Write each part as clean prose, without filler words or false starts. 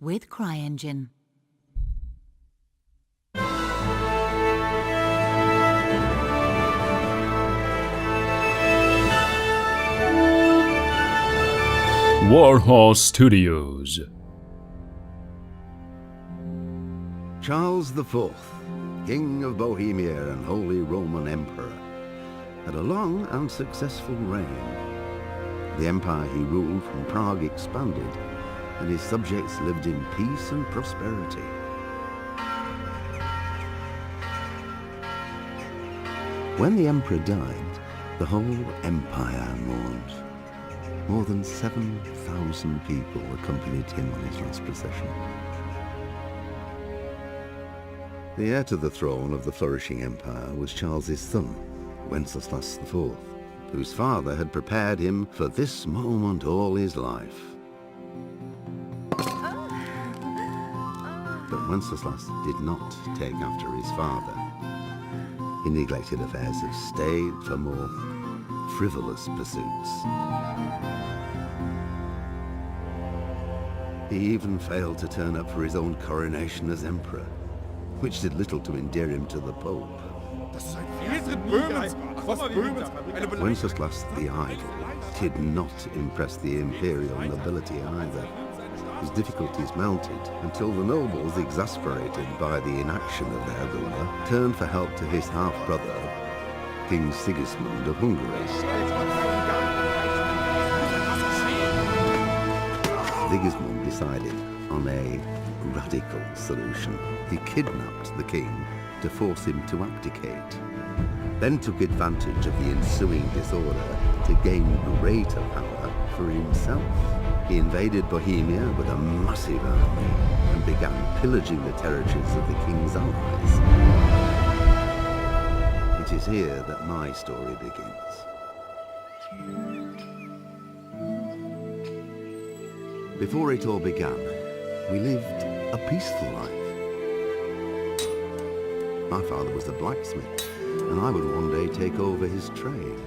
with CryEngine. Warhorse Studios. Charles IV, King of Bohemia and Holy Roman Emperor, had a long and successful reign. The empire he ruled from Prague expanded, and his subjects lived in peace and prosperity. When the emperor died, the whole empire mourned. More than 7,000 people accompanied him on his last procession. The heir to the throne of the flourishing empire was Charles's son, Wenceslas IV, whose father had prepared him for this moment all his life. But Wenceslas did not take after his father. He neglected affairs of state for more frivolous pursuits. He even failed to turn up for his own coronation as emperor, which did little to endear him to the Pope. Wenceslas the Idle did not impress the imperial nobility either. His difficulties mounted until the nobles, exasperated by the inaction of their ruler, turned for help to his half-brother, King Sigismund of Hungary. Sigismund decided on a radical solution. He kidnapped the king to force him to abdicate, then took advantage of the ensuing disorder to gain greater power for himself. He invaded Bohemia with a massive army and began pillaging the territories of the king's allies. It is here that my story begins. Before it all began, we lived a peaceful life. My father was a blacksmith, and I would one day take over his trade.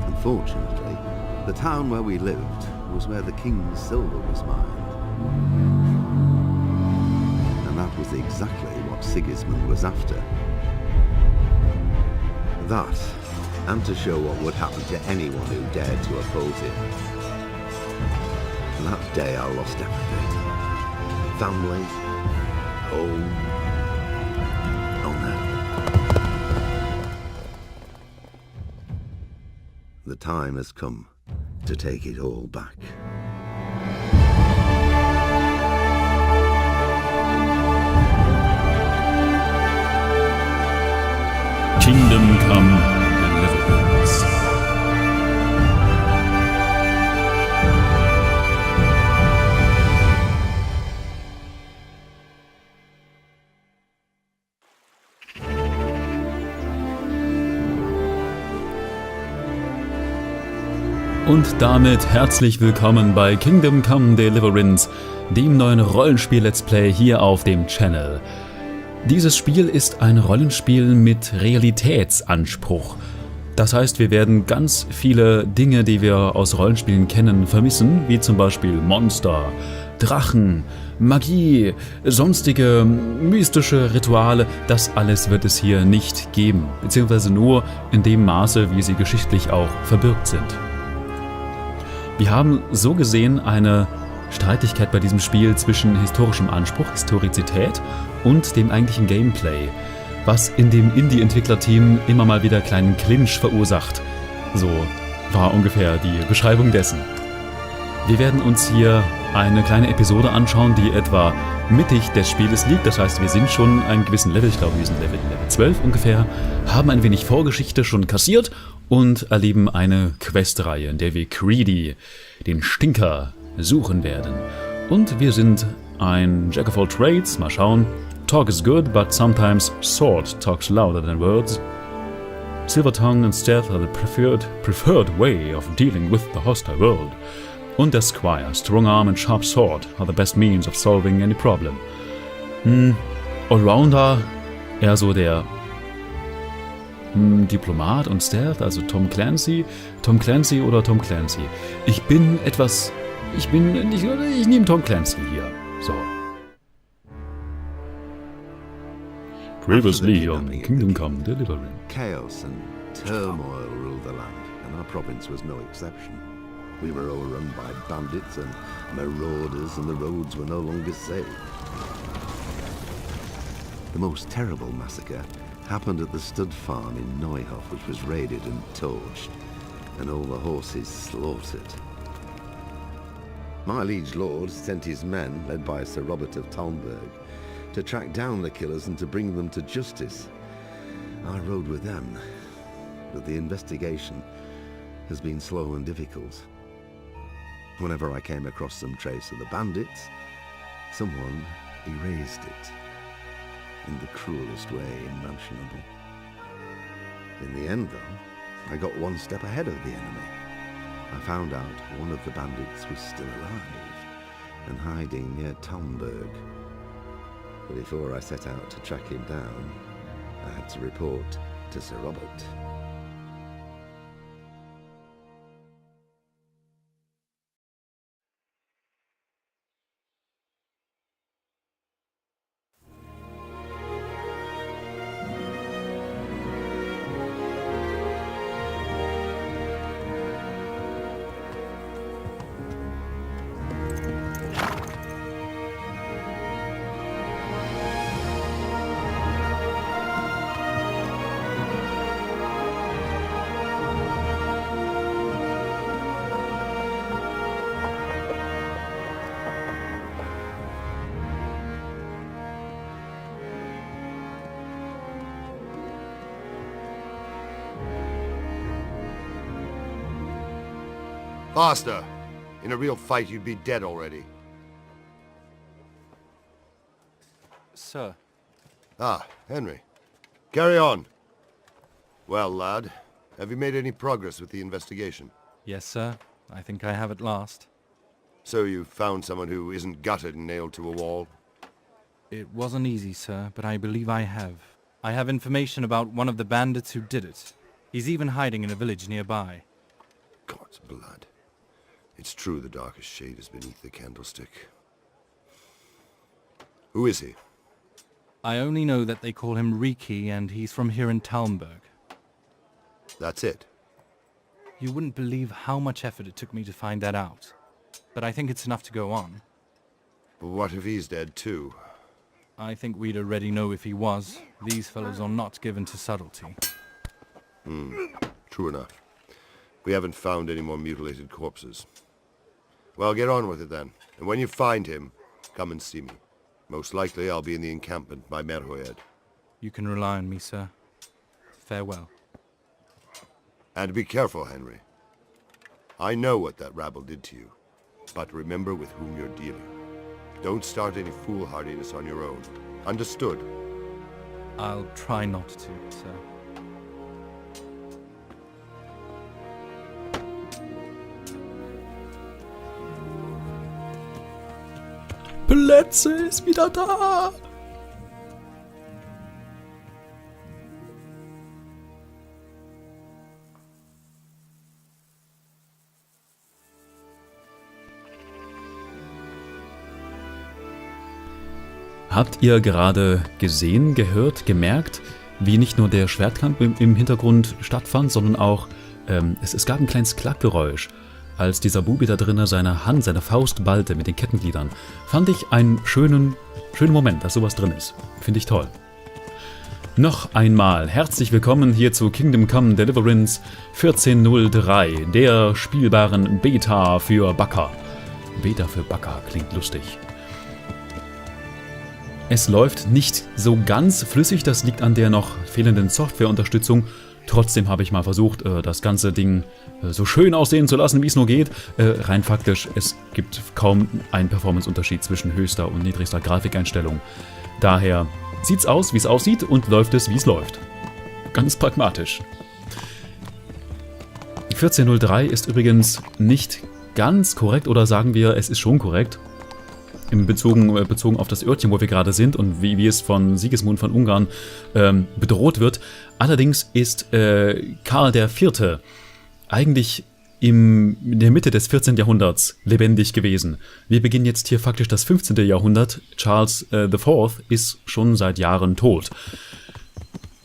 Unfortunately, the town where we lived was where the king's silver was mined. And that was exactly what Sigismund was after. That, and to show what would happen to anyone who dared to oppose him. And that day I lost everything. Family, home, honor. The time has come to take it all back. Kingdom Come Deliverance. Und damit herzlich willkommen bei Kingdom Come Deliverance, dem neuen Rollenspiel-Let's Play hier auf dem Channel. Dieses Spiel ist ein Rollenspiel mit Realitätsanspruch. Das heißt, wir werden ganz viele Dinge, die wir aus Rollenspielen kennen, vermissen, wie zum Beispiel Monster, Drachen, Magie, sonstige mystische Rituale. Das alles wird es hier nicht geben, beziehungsweise nur in dem Maße, wie sie geschichtlich auch verbürgt sind. Wir haben so gesehen eine Streitigkeit bei diesem Spiel zwischen historischem Anspruch, Historizität und dem eigentlichen Gameplay, was in dem Indie-Entwicklerteam immer mal wieder kleinen Clinch verursacht. So war ungefähr die Beschreibung dessen. Wir werden uns hier eine kleine Episode anschauen, die etwa mittig des Spieles liegt. Das heißt, wir sind schon einen gewissen Level, ich glaube, wir sind Level 12 ungefähr, haben ein wenig Vorgeschichte schon kassiert und erleben eine Questreihe, in der wir Greedy, den Stinker, suchen werden. Und wir sind ein Jack of all trades, mal schauen. Talk is good, but sometimes sword talks louder than words. Silver tongue and stealth are the preferred way of dealing with the hostile world. Und der Squire, strong arm and sharp sword are the best means of solving any problem. Allrounder, eher so der Diplomat und Stealth, also Tom Clancy oder Tom Clancy. Ich nehme Tom Clancy hier. So. Previously on Kingdom Come Deliverance. Chaos and turmoil ruled the land, and our province was no exception. We were overrun by bandits and marauders, and the roads were no longer safe. The most terrible massacre happened at the stud farm in Neuhof, which was raided and torched, and all the horses slaughtered. My liege lord sent his men, led by Sir Robert of Talmberg, to track down the killers and to bring them to justice. I rode with them, but the investigation has been slow and difficult. Whenever I came across some trace of the bandits, someone erased it in the cruelest way imaginable. In the end, though, I got one step ahead of the enemy. I found out one of the bandits was still alive and hiding near Talmberg. But before I set out to track him down, I had to report to Sir Robert. Faster! In a real fight, you'd be dead already. Sir. Ah, Henry. Carry on. Well, lad, have you made any progress with the investigation? Yes, sir. I think I have at last. So you found someone who isn't gutted and nailed to a wall? It wasn't easy, sir, but I believe I have. I have information about one of the bandits who did it. He's even hiding in a village nearby. God's blood. It's true the darkest shade is beneath the candlestick. Who is he? I only know that they call him Riki, and he's from here in Talmberg. That's it? You wouldn't believe how much effort it took me to find that out. But I think it's enough to go on. But what if he's dead too? I think we'd already know if he was. These fellows are not given to subtlety. True enough. We haven't found any more mutilated corpses. Well, get on with it then. And when you find him, come and see me. Most likely I'll be in the encampment by Merhoed. You can rely on me, sir. Farewell. And be careful, Henry. I know what that rabble did to you. But remember with whom you're dealing. Don't start any foolhardiness on your own. Understood? I'll try not to, sir. Plätze ist wieder da! Habt ihr gerade gesehen, gehört, gemerkt, wie nicht nur der Schwertkampf im Hintergrund stattfand, sondern auch es gab ein kleines Klackgeräusch, als dieser Bubi da drinnen seine Faust ballte mit den Kettengliedern. Fand ich einen schönen Moment, dass sowas drin ist. Finde ich toll. Noch einmal herzlich willkommen hier zu Kingdom Come Deliverance 14.03, der spielbaren Beta für Backer. Beta für Backer klingt lustig. Es läuft nicht so ganz flüssig, das liegt an der noch fehlenden Softwareunterstützung. Trotzdem habe ich mal versucht, das ganze Ding so schön aussehen zu lassen, wie es nur geht. Rein faktisch, es gibt kaum einen Performance-Unterschied zwischen höchster und niedrigster Grafikeinstellung. Daher sieht's aus, wie es aussieht, und läuft es, wie es läuft. Ganz pragmatisch. 14.03 ist übrigens nicht ganz korrekt, oder sagen wir, es ist schon korrekt. bezogen auf das Örtchen, wo wir gerade sind und wie es von Sigismund von Ungarn bedroht wird. Allerdings ist Karl IV. Eigentlich in der Mitte des 14. Jahrhunderts lebendig gewesen. Wir beginnen jetzt hier faktisch das 15. Jahrhundert. Charles IV. Ist schon seit Jahren tot.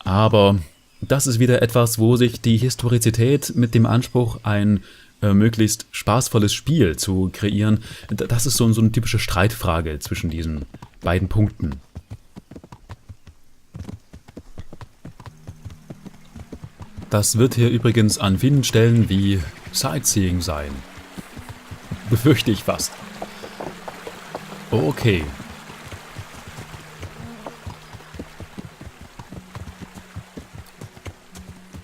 Aber das ist wieder etwas, wo sich die Historizität mit dem Anspruch, ein möglichst spaßvolles Spiel zu kreieren, das ist so eine typische Streitfrage zwischen diesen beiden Punkten. Das wird hier übrigens an vielen Stellen wie Sightseeing sein. Befürchte ich fast. Okay.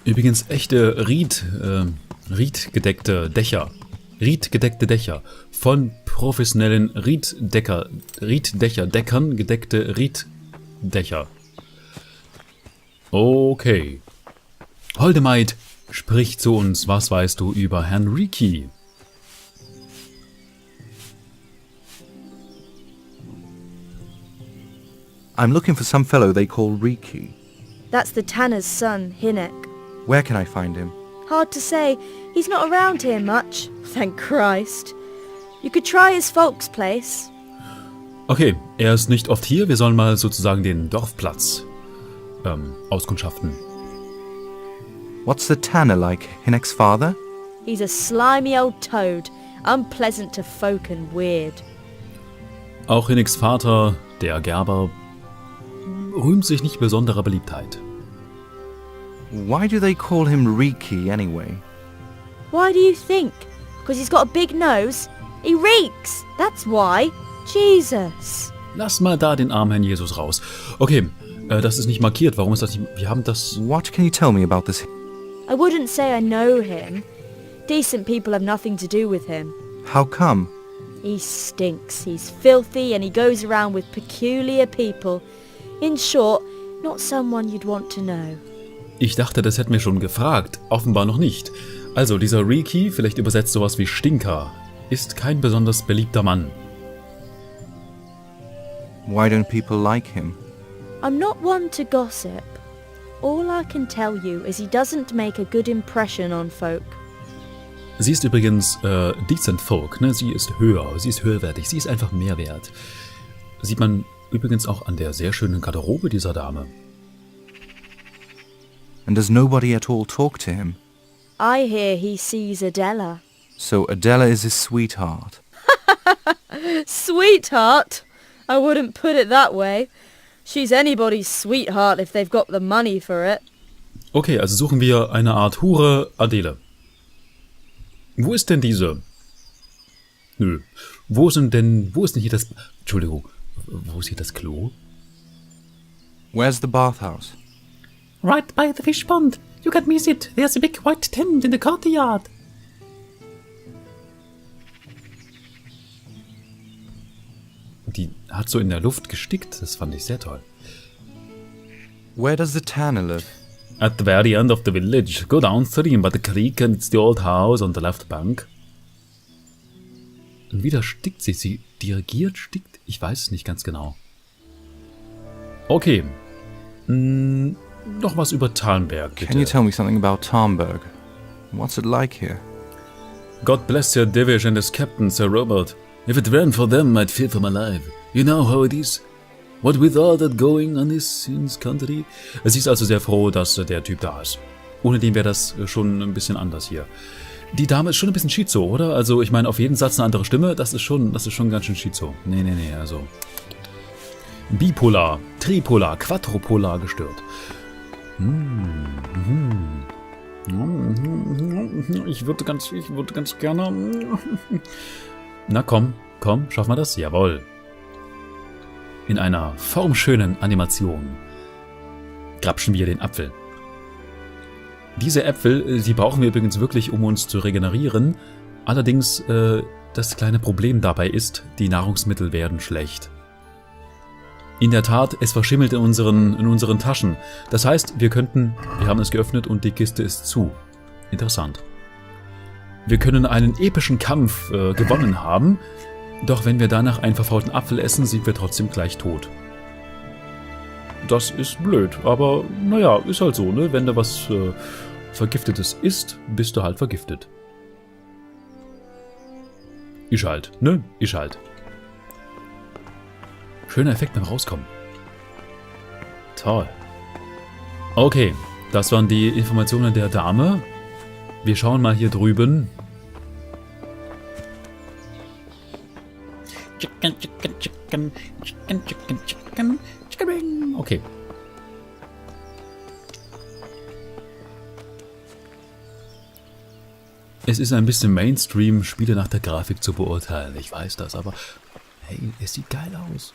Übrigens echte riedgedeckte Dächer von professionellen Deckern gedeckte Rieddächer. Okay. Holdemaid, sprich zu uns, was weißt du über Herrn Riki? I'm looking for some fellow they call Riki. That's the tanner's son, Hinnock. Where can I find him? Hard to say. He's not around here much. Thank Christ. You could try his folks' place. Okay, er ist nicht oft hier. Wir sollen mal sozusagen den Dorfplatz auskundschaften. What's the tanner like? Hinnock's father? He's a slimy old toad, unpleasant to folk and weird. Auch Hinnecks Vater, der Gerber, rühmt sich nicht besonderer Beliebtheit. Why do they call him Riki anyway? Why do you think? Because he's got a big nose? He reeks, that's why. Jesus. Lass mal da den armen Herrn Jesus raus. Okay, das ist nicht markiert. Warum ist das nicht... Wir haben das... What can you tell me about this? I wouldn't say I know him. Decent people have nothing to do with him. How come? He stinks, he's filthy, and he goes around with peculiar people. In short, not someone you'd want to know. Ich dachte, das hätten wir schon gefragt. Offenbar noch nicht. Also, dieser Riki, vielleicht übersetzt sowas wie Stinker, ist kein besonders beliebter Mann. Why don't people like him? I'm not one to gossip. All I can tell you is he doesn't make a good impression on folk. Sie ist übrigens decent folk, ne? Sie ist höher, sie ist höherwertig, sie ist einfach mehr wert. Sieht man übrigens auch an der sehr schönen Garderobe dieser Dame. And does nobody at all talk to him? I hear he sees Adela. So Adela is his sweetheart. Sweetheart? I wouldn't put it that way. She's anybody's sweetheart if they've got the money for it. Okay, also suchen wir eine Art Hure Adele. Wo ist denn diese? Nö. Wo ist denn hier das... Entschuldigung, wo ist hier das Klo? Where's the bathhouse? Right by the fish pond. You can miss it. There's a big white tent in the courtyard. Die hat so in der Luft gestickt. Das fand ich sehr toll. Where does the tanner live? At the very end of the village. Go downstream by the creek and it's the old house on the left bank. Und wieder stickt sie. Sie dirigiert, stickt. Ich weiß es nicht ganz genau. Okay. Noch was über Talmberg, bitte. Can you tell me something about Talmberg? What's it like here? God bless Sir Divish and his captain, Sir Robert. If it weren't for them, I'd fear for my life. You know how it is. What with all that going on in this country? Sie ist also sehr froh, dass der Typ da ist. Ohne den wäre das schon ein bisschen anders hier. Die Dame ist schon ein bisschen schizo, oder? Also ich meine, auf jeden Satz eine andere Stimme, das ist schon ganz schön schizo. Nee, also... Bipolar, Tripolar, Quadrupolar gestört. Ich würde ganz gerne... Na komm, schaffen wir das? Jawohl. In einer formschönen Animation grapschen wir den Apfel. Diese Äpfel, die brauchen wir übrigens wirklich, um uns zu regenerieren. Allerdings, das kleine Problem dabei ist, die Nahrungsmittel werden schlecht. In der Tat, es verschimmelt in unseren Taschen. Das heißt, wir haben es geöffnet und die Kiste ist zu. Interessant. Wir können einen epischen Kampf gewonnen haben. Doch wenn wir danach einen verfaulten Apfel essen, sind wir trotzdem gleich tot. Das ist blöd, aber naja, ist halt so, ne? Wenn da was Vergiftetes isst, bist du halt vergiftet. Ist halt, ne? Ist halt. Schöner Effekt beim Rauskommen. Toll. Okay, das waren die Informationen der Dame. Wir schauen mal hier drüben. Chicken, chicken, chicken, chicken, chicken, chicken, chicken. Okay. Es ist ein bisschen Mainstream, Spiele nach der Grafik zu beurteilen. Ich weiß das, aber hey, es sieht geil aus.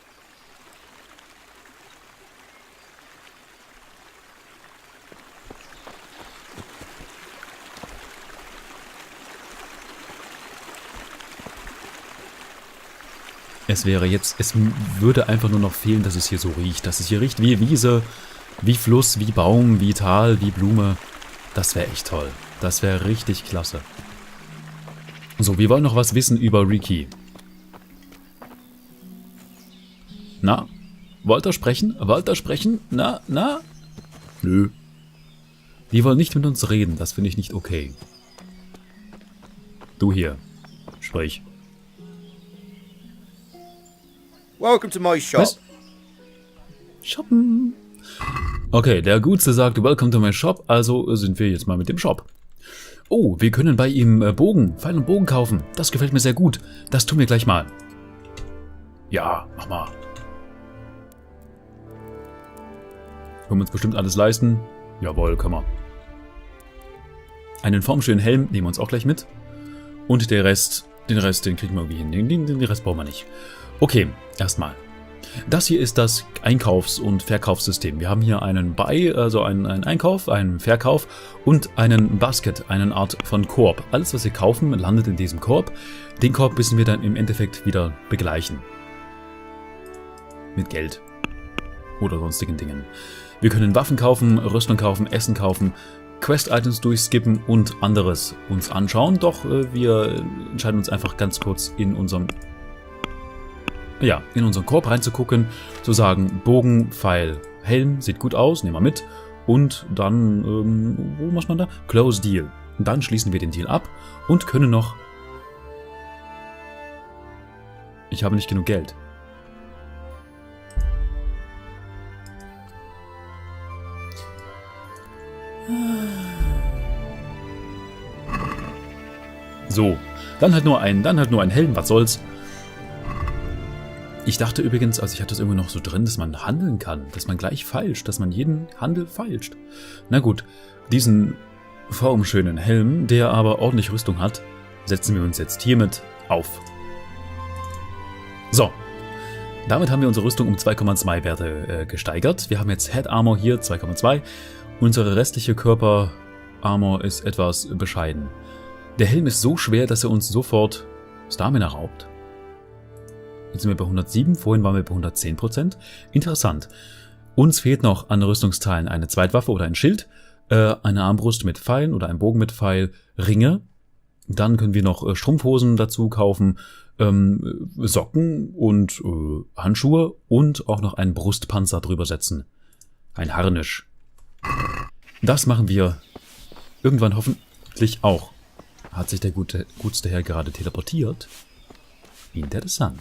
Es würde einfach nur noch fehlen, dass es hier so riecht. Dass es hier riecht wie Wiese, wie Fluss, wie Baum, wie Tal, wie Blume. Das wäre echt toll. Das wäre richtig klasse. So, wir wollen noch was wissen über Riki. Na? Wollt ihr sprechen? Wollt ihr sprechen? Na? Na? Nö. Die wollen nicht mit uns reden. Das finde ich nicht okay. Du hier. Sprich. Welcome to my shop. Was? Shoppen. Okay, der Gutste sagt, welcome to my shop, also sind wir jetzt mal mit dem Shop. Oh, wir können bei ihm Pfeil und Bogen kaufen. Das gefällt mir sehr gut. Das tun wir gleich mal. Ja, mach mal. Können wir uns bestimmt alles leisten? Jawohl, können wir. Einen formschönen Helm nehmen wir uns auch gleich mit. Und den Rest, den kriegen wir irgendwie hin. Den Rest brauchen wir nicht. Okay, erstmal. Das hier ist das Einkaufs- und Verkaufssystem. Wir haben hier einen Buy, also einen Einkauf, einen Verkauf und einen Basket, eine Art von Korb. Alles, was wir kaufen, landet in diesem Korb. Den Korb müssen wir dann im Endeffekt wieder begleichen. Mit Geld. Oder sonstigen Dingen. Wir können Waffen kaufen, Rüstung kaufen, Essen kaufen, Quest-Items durchskippen und anderes uns anschauen. Doch wir entscheiden uns einfach ganz kurz in unseren Korb reinzugucken, zu sagen, Bogen, Pfeil, Helm, sieht gut aus, nehmen wir mit. Und dann, wo muss man da? Close Deal. Und dann schließen wir den Deal ab und können noch... Ich habe nicht genug Geld. So, dann halt nur ein Helm, was soll's. Ich dachte übrigens, also ich hatte das irgendwie noch so drin, dass man handeln kann, dass man gleich feilscht, dass man jeden Handel feilscht. Na gut, diesen formschönen Helm, der aber ordentlich Rüstung hat, setzen wir uns jetzt hiermit auf. So, damit haben wir unsere Rüstung um 2,2 Werte gesteigert. Wir haben jetzt Head Armor hier 2,2. Unsere restliche Körper Armor ist etwas bescheiden. Der Helm ist so schwer, dass er uns sofort Stamina raubt. Jetzt sind wir bei 107, vorhin waren wir bei 110%. Interessant. Uns fehlt noch an Rüstungsteilen eine Zweitwaffe oder ein Schild, eine Armbrust mit Pfeilen oder ein Bogen mit Pfeil, Ringe. Dann können wir noch Strumpfhosen dazu kaufen, Socken und Handschuhe und auch noch einen Brustpanzer drüber setzen. Ein Harnisch. Das machen wir irgendwann hoffentlich auch. Hat sich der gutste Herr gerade teleportiert? Interessant.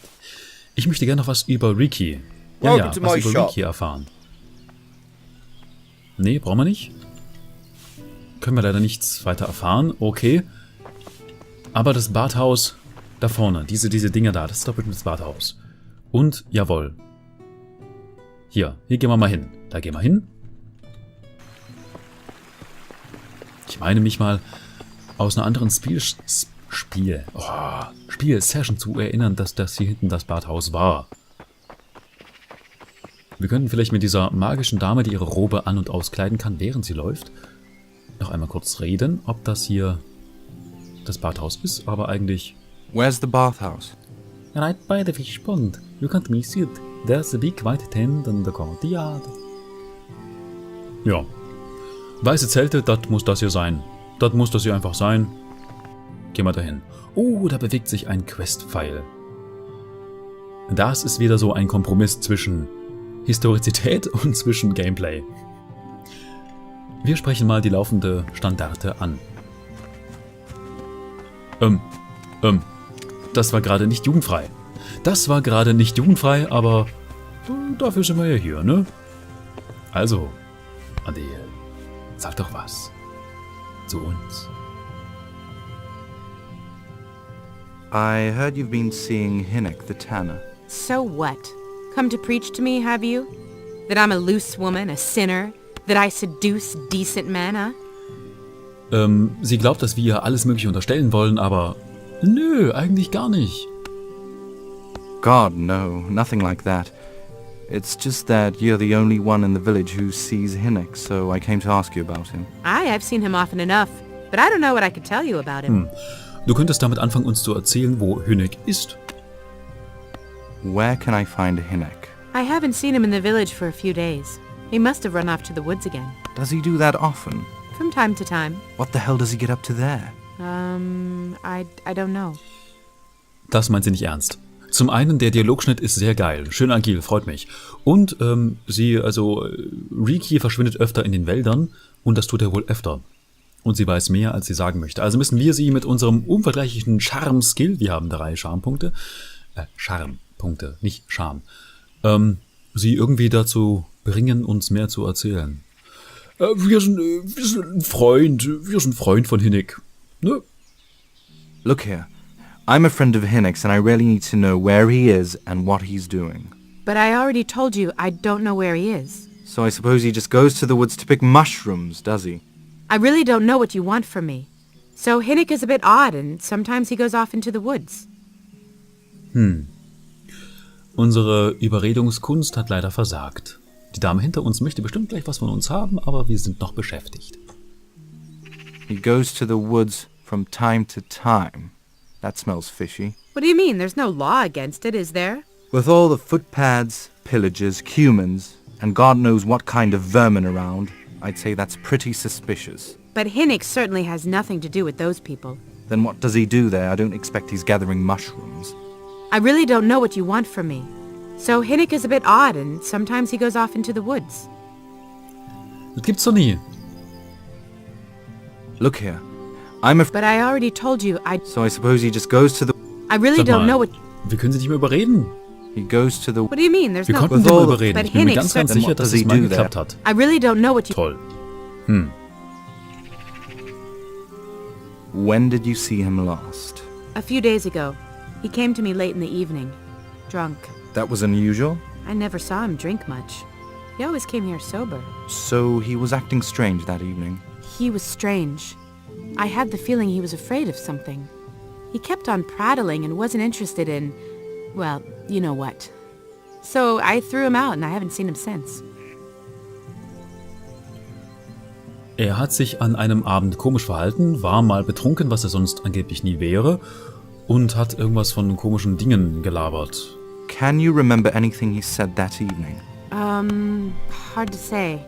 Ich möchte gerne noch was über Riki. Was über Riki erfahren. Nee, brauchen wir nicht. Können wir leider nichts weiter erfahren. Okay. Aber das Badhaus da vorne, diese Dinger da, das ist doch bestimmt das Badhaus. Und, jawohl. Hier gehen wir mal hin. Da gehen wir hin. Ich meine mich mal aus einer anderen Spiel-Session zu erinnern, dass das hier hinten das Badhaus war. Wir könnten vielleicht mit dieser magischen Dame, die ihre Robe an- und auskleiden kann, während sie läuft, noch einmal kurz reden, ob das hier das Badhaus ist, aber eigentlich... Where's the bathhouse? Right by the fish pond. You can't miss it. There's a big white tent and the courtyard. Ja. Weiße Zelte, das muss das hier sein. Das muss das hier einfach sein. Gehen wir dahin. Oh, da bewegt sich ein Quest-Pfeil. Das ist wieder so ein Kompromiss zwischen Historizität und zwischen Gameplay. Wir sprechen mal die laufende Standarte an. Das war gerade nicht jugendfrei. Das war gerade nicht jugendfrei, aber dafür sind wir ja hier, ne? Also, Adele, sag doch was zu uns. I heard you've been seeing Hinnock the tanner. So what? Come to preach to me, have you? That I'm a loose woman, a sinner? That I seduce decent men, huh? Sie glaubt, dass wir ihr alles Mögliche unterstellen wollen, aber nö, eigentlich gar nicht. God, no, nothing like that. It's just that you're the only one in the village who sees Hinnock, so I came to ask you about him. I've seen him often enough, but I don't know what I could tell you about him. Du könntest damit anfangen, uns zu erzählen, wo Hinnock ist. Where can I find Hinnock? I haven't seen him in the village for a few days. He must have run off to the woods again. Does he do that often? From time to time. What the hell does he get up to there? I don't know. Das meint sie nicht ernst. Zum einen, der Dialogschnitt ist sehr geil, schön agil, freut mich. Und Riki verschwindet öfter in den Wäldern und das tut er wohl öfter. Und sie weiß mehr, als sie sagen möchte. Also müssen wir sie mit unserem unvergleichlichen Charm-Skill, wir haben 3 Charmpunkte, Charmpunkte, nicht Charme, sie irgendwie dazu bringen, uns mehr zu erzählen. Wir sind ein Freund von Hinnock, ne? Look here. I'm a friend of Hinnock's and I really need to know where he is and what he's doing. But I already told you I don't know where he is. So I suppose he just goes to the woods to pick mushrooms, does he? I really don't know what you want from me. So Hinnock is a bit odd and sometimes he goes off into the woods. Unsere Überredungskunst hat leider versagt. Die Dame hinter uns möchte bestimmt gleich was von uns haben, aber wir sind noch beschäftigt. He goes to the woods from time to time. That smells fishy. What do you mean? There's no law against it, is there? With all the footpads, pillagers, cumans, and God knows what kind of vermin around, I'd say that's pretty suspicious. But Hinnock certainly has nothing to do with those people. Then what does he do there? I don't expect he's gathering mushrooms. I really don't know what you want from me. So Hinnock is a bit odd and sometimes he goes off into the woods. Das gibt's doch nie. Look here. But I already told you So I suppose he just goes to the... I really Sag mal, don't know what... wir können sie nicht mehr überreden. He goes to the... What do you mean? There's Wir no... konnten sie mal all the- überreden. but Ich bin mir Hinnock ganz, ganz said- sicher, What dass does es he mal do geklappt there? hat. I really don't know what you... Toll. When did you see him last? A few days ago. He came to me late in the evening. Drunk. That was unusual? I never saw him drink much. He always came here sober. So he was acting strange that evening. He was strange. I had the feeling he was afraid of something. He kept on prattling and wasn't interested in... well, you know what. So I threw him out and I haven't seen him since. Er hat sich an einem Abend komisch verhalten, war mal betrunken, was er sonst angeblich nie wäre, und hat irgendwas von komischen Dingen gelabert. Can you remember anything he said that evening? Hard to say.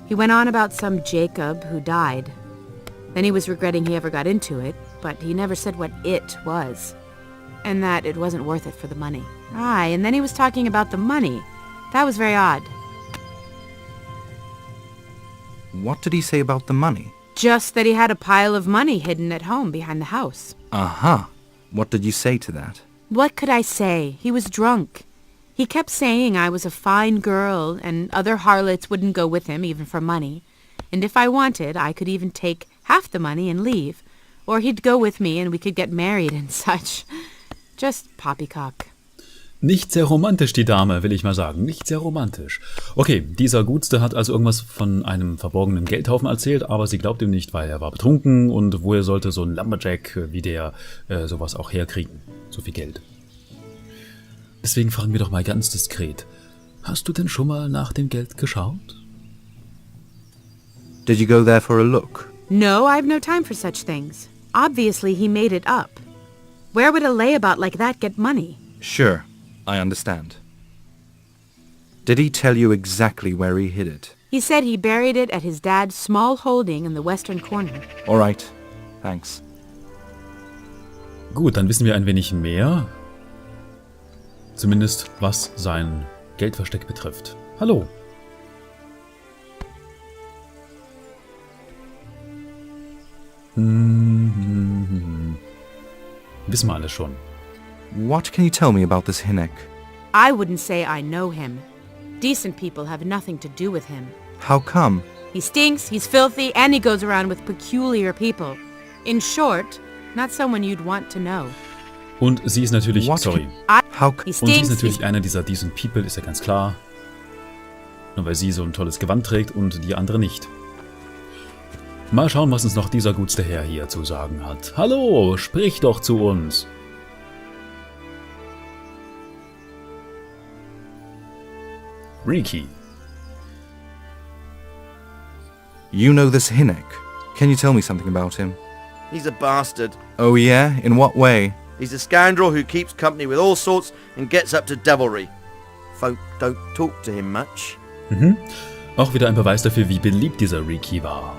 He went on about some Jacob who died. Then he was regretting he ever got into it, but he never said what it was. And that it wasn't worth it for the money. Aye, and then he was talking about the money. That was very odd. What did he say about the money? Just that he had a pile of money hidden at home behind the house. Uh-huh. What did you say to that? What could I say? He was drunk. He kept saying I was a fine girl and other harlots wouldn't go with him even for money. And if I wanted, I could even take half the money and leave. Or he'd go with me and we could get married and such. Just poppycock. Nicht sehr romantisch, die Dame, will ich mal sagen. Nicht sehr romantisch. Okay, dieser Gutste hat also irgendwas von einem verborgenen Geldhaufen erzählt, aber sie glaubt ihm nicht, weil er war betrunken und woher sollte so ein Lumberjack wie der sowas auch herkriegen? So viel Geld. Deswegen fragen wir doch mal ganz diskret. Hast du denn schon mal nach dem Geld geschaut? Did you go there for a look? No, I've no time for such things. Obviously he made it up. Where would a layabout like that get money? Sure, I understand. Did he tell you exactly where he hid it? He said he buried it at his dad's small holding in the western corner. All right, thanks. Gut, dann wissen wir ein wenig mehr. Zumindest was sein Geldversteck betrifft. Hallo. Wissen wir alles schon. What can you tell me about this Hinek? I wouldn't say I know him. Decent people have nothing to do with him. How come? He stinks, he's filthy, and he goes around with peculiar people. In short, not someone you'd want to know. Und sie ist natürlich, sorry. He Und sie stinks, ist natürlich einer dieser decent people, ist ja ganz klar. Nur weil sie so ein tolles Gewand trägt und die andere nicht. Mal schauen, was uns noch dieser gutste Herr hier zu sagen hat. Hallo, sprich doch zu uns. Riki. You know this Hinek. Can you tell me something about him? He's a bastard. Oh yeah? In what way? He's a scoundrel who keeps company with all sorts and gets up to devilry. Folk don't talk to him much. Auch wieder ein Beweis dafür, wie beliebt dieser Riki war.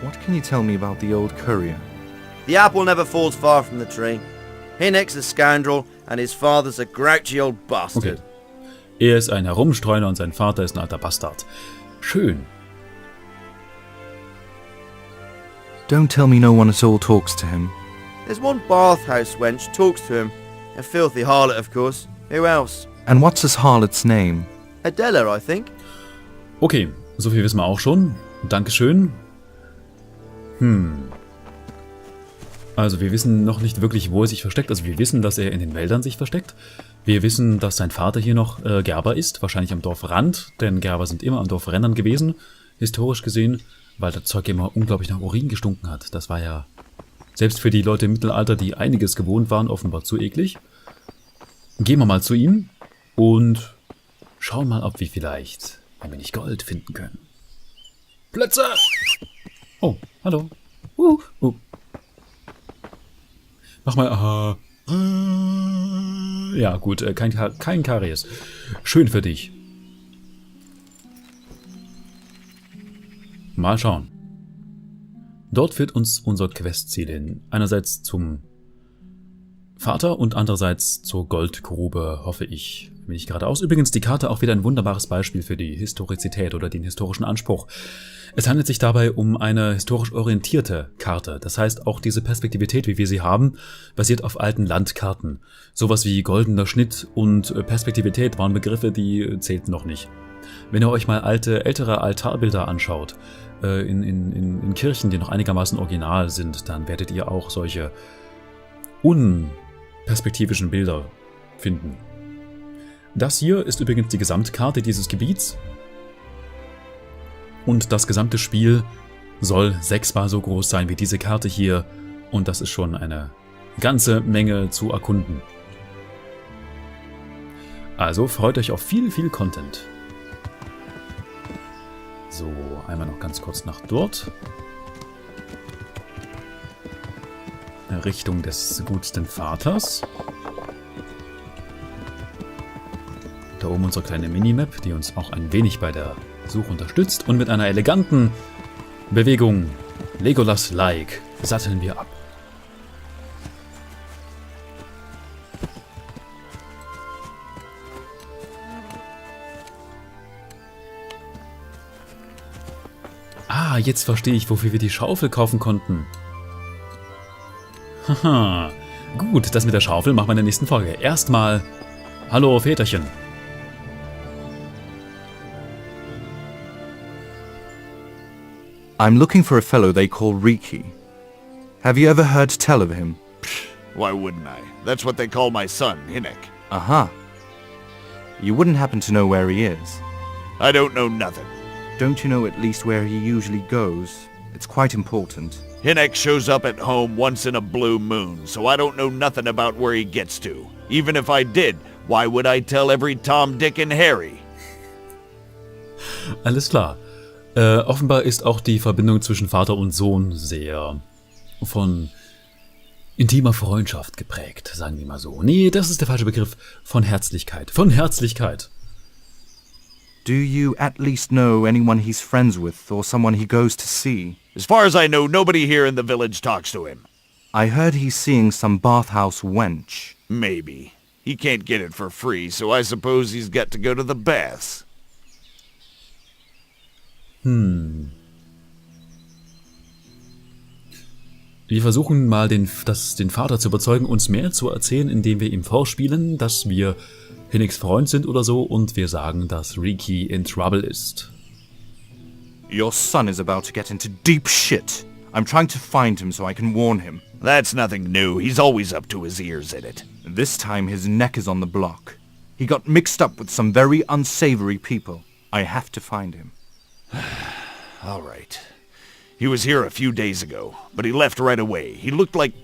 What can you tell me about the old courier? The apple never falls far from the tree. Hinek's a scoundrel and his father's a grouchy old bastard. Okay. Er ist ein Herumstreuner und sein Vater ist ein alter Bastard. Schön. Don't tell me no one at all talks to him. There's one bathhouse wench talks to him. A filthy harlot, of course. Who else? And what's this harlot's name? Adela, I think. Okay, so viel wissen wir auch schon. Dankeschön. Also wir wissen noch nicht wirklich, wo er sich versteckt. Also wir wissen, dass er in den Wäldern sich versteckt. Wir wissen, dass sein Vater hier noch Gerber ist. Wahrscheinlich am Dorfrand, denn Gerber sind immer an Dorfrändern gewesen. Historisch gesehen, weil das Zeug immer unglaublich nach Urin gestunken hat. Das war ja selbst für die Leute im Mittelalter, die einiges gewohnt waren, offenbar zu eklig. Gehen wir mal zu ihm und schauen mal, ob wir vielleicht ein wenig Gold finden können. Plätze! Oh, hallo. Mach mal, ja gut, kein Karies. Schön für dich. Mal schauen. Dort führt uns unser Questziel hin. Einerseits zum Vater und andererseits zur Goldgrube, hoffe ich. Bin ich geradeaus. Übrigens die Karte auch wieder ein wunderbares Beispiel für die Historizität oder den historischen Anspruch. Es handelt sich dabei um eine historisch orientierte Karte. Das heißt, auch diese Perspektivität, wie wir sie haben, basiert auf alten Landkarten. Sowas wie goldener Schnitt und Perspektivität waren Begriffe, die zählten noch nicht. Wenn ihr euch mal ältere Altarbilder anschaut, in Kirchen, die noch einigermaßen original sind, dann werdet ihr auch solche unperspektivischen Bilder finden. Das hier ist übrigens die Gesamtkarte dieses Gebiets. Und das gesamte Spiel soll 6-mal so groß sein wie diese Karte hier. Und das ist schon eine ganze Menge zu erkunden. Also freut euch auf viel Content. So, einmal noch ganz kurz nach dort. Richtung des gutsten Vaters. Da oben unsere kleine Minimap, die uns auch ein wenig bei der Suche unterstützt. Und mit einer eleganten Bewegung, Legolas-like, satteln wir ab. Ah, jetzt verstehe ich, wofür wir die Schaufel kaufen konnten. Haha, gut, das mit der Schaufel machen wir in der nächsten Folge. Erstmal, hallo Väterchen. I'm looking for a fellow they call Riki. Have you ever heard tell of him? Why wouldn't I? That's what they call my son, Hinek. Aha. You wouldn't happen to know where he is? I don't know nothing. Don't you know at least where he usually goes? It's quite important. Hinek shows up at home once in a blue moon, so I don't know nothing about where he gets to. Even if I did, why would I tell every Tom, Dick and Harry? Alles klar. Offenbar ist auch die Verbindung zwischen Vater und Sohn sehr von intimer Freundschaft geprägt, sagen wir mal so. Nee, das ist der falsche Begriff. Von Herzlichkeit. Von Herzlichkeit. Do you at least know anyone he's friends with or someone he goes to see? As far as I know, nobody here in the village talks to him. I heard he's seeing some bathhouse wench. Maybe. He can't get it for free, so I suppose he's got to go to the baths. Wir versuchen mal den Vater zu überzeugen, uns mehr zu erzählen, indem wir ihm vorspielen, dass wir Hinneks Freund sind oder so und wir sagen, dass Riki in Trouble ist. Your son is about to get into deep shit. I'm trying to find him so I can warn him. That's nothing new. He's always up to his ears in it. This time his neck is on the block. He got mixed up with some very unsavory people. I have to find him. All right. He was here a few days ago, but he left right away. He looked like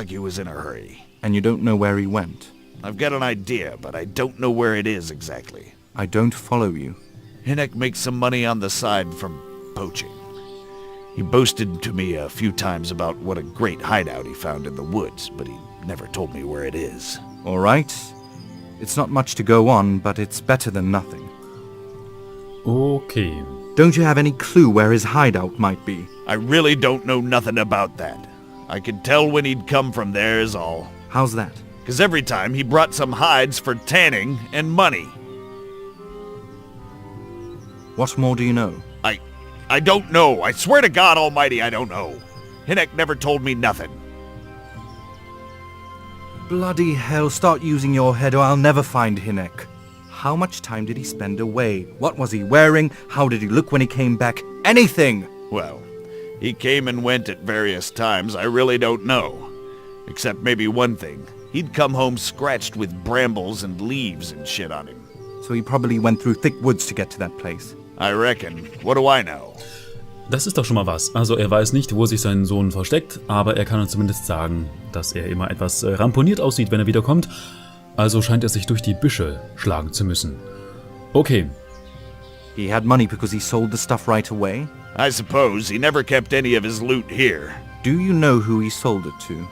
he was in a hurry. And you don't know where he went? I've got an idea, but I don't know where it is exactly. I don't follow you. Hinnek makes some money on the side from poaching. He boasted to me a few times about what a great hideout he found in the woods, but he never told me where it is. All right. It's not much to go on, but it's better than nothing. Okay. Don't you have any clue where his hideout might be? I really don't know nothing about that. I could tell when he'd come from there is all. How's that? 'Cause every time he brought some hides for tanning and money. What more do you know? I don't know. I swear to God Almighty I don't know. Hinnek never told me nothing. Bloody hell, start using your head or I'll never find Hinnek. How much time did he spend away? What was he wearing? How did he look when he came back? Anything! Well, he came and went at various times. I really don't know. Except maybe one thing. He'd come home scratched with brambles and leaves and shit on him. So he probably went through thick woods to get to that place. I reckon. What do I know? Das ist doch schon mal was. Also er weiß nicht, wo sich sein Sohn versteckt, aber er kann uns zumindest sagen, dass er immer etwas ramponiert aussieht, wenn er wiederkommt. Also scheint er sich durch die Büsche schlagen zu müssen. Okay. He had money because he sold the stuff right away? I suppose. He never kept any of his loot here. Do you know who he sold it to?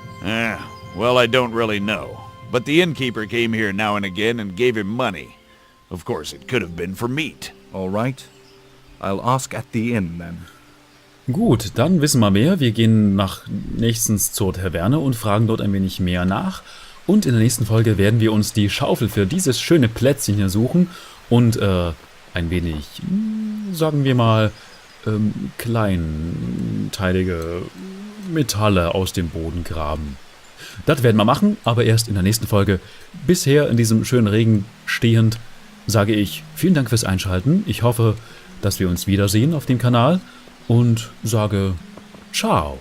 Well, I don't really know. But the innkeeper came here now and again and gave him money. Of course, it could have been for meat. All right. I'll ask at the inn then. Gut, dann wissen wir mehr. Wir gehen nächstens zur Taverne und fragen dort ein wenig mehr nach. Und in der nächsten Folge werden wir uns die Schaufel für dieses schöne Plätzchen hier suchen und ein wenig, sagen wir mal, kleinteilige Metalle aus dem Boden graben. Das werden wir machen, aber erst in der nächsten Folge. Bisher in diesem schönen Regen stehend sage ich vielen Dank fürs Einschalten. Ich hoffe, dass wir uns wiedersehen auf dem Kanal und sage ciao.